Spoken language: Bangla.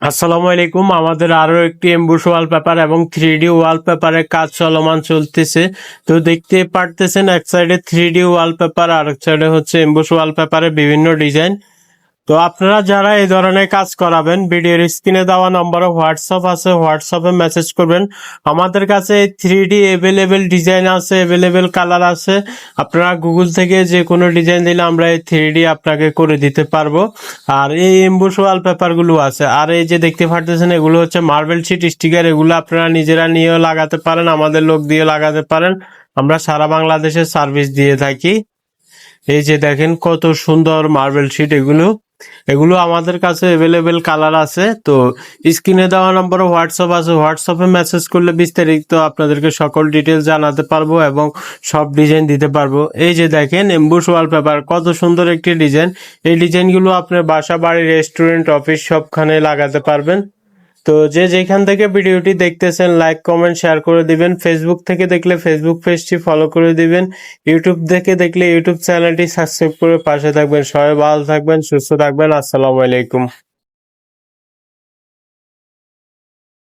আসসালামু আলাইকুম। আমাদের আরো একটি এমবুশ ওয়ালপেপার এবং 3D ওয়ালপেপারের কাজ চলমান চলতেছে। তো দেখতে পারতেছেন এক সাইডে 3D ওয়ালপেপার আর এক সাইডে হচ্ছে এমবুশ ওয়ালপেপারের বিভিন্ন ডিজাইন। তো আপনারা যারা এই ধরনের কাজ করাবেন, ভিডিওর স্ক্রিনে দেওয়া নম্বরে হোয়াটসঅ্যাপ আছে, হোয়াটসঅ্যাপে মেসেজ করবেন। আমাদের কাছে 3D অ্যাভেলেবেল ডিজাইন আছে, অ্যাভেলেবেল কালার আছে। আপনারা গুগল থেকে যে কোনো ডিজাইন দিলে আমরা এই 3D আপনাকে করে দিতে পারবো। আর এই এমবুশ ওয়ালপেপার গুলো আছে। আর এই যে দেখতে পারতেছেন এগুলো হচ্ছে মার্বেল শিট স্টিকার। এগুলো আপনারা নিজেরা নিয়েও লাগাতে পারেন, আমাদের লোক দিয়ে লাগাতে পারেন। আমরা সারা বাংলাদেশে সার্ভিস দিয়ে থাকি। এই যে দেখেন কত সুন্দর মার্বেল শিট এগুলো। এগুলো আমাদের কাছে অ্যাভেলেবেল কালার আছে। তো স্ক্রিনে দেওয়া নম্বরে হোয়াটসঅ্যাপ আছে, হোয়াটসঅ্যাপে মেসেজ করলে বিস্তারিত আপনাদেরকে সকল ডিটেলস জানাতে পারবো এবং সব ডিজাইন দিতে পারবো। এই যে দেখেন এমবুশ ওয়ালপেপার, কত সুন্দর একটি ডিজাইন। এই ডিজাইনগুলো আপনার বাসা, বাড়ি, রেস্টুরেন্ট, অফিস সবখানে লাগাতে পারবেন। তো যে যেখান থেকে ভিডিওটি দেখতেছেন লাইক কমেন্ট শেয়ার করে দিবেন। ফেসবুক থেকে দেখলে ফেসবুক পেজটি ফলো করে দিবেন। ইউটিউব থেকে দেখলে ইউটিউব চ্যানেলটি সাবস্ক্রাইব করে পাশে থাকবেন। সবাই ভালো থাকবেন, সুস্থ থাকবেন। আসসালামু আলাইকুম।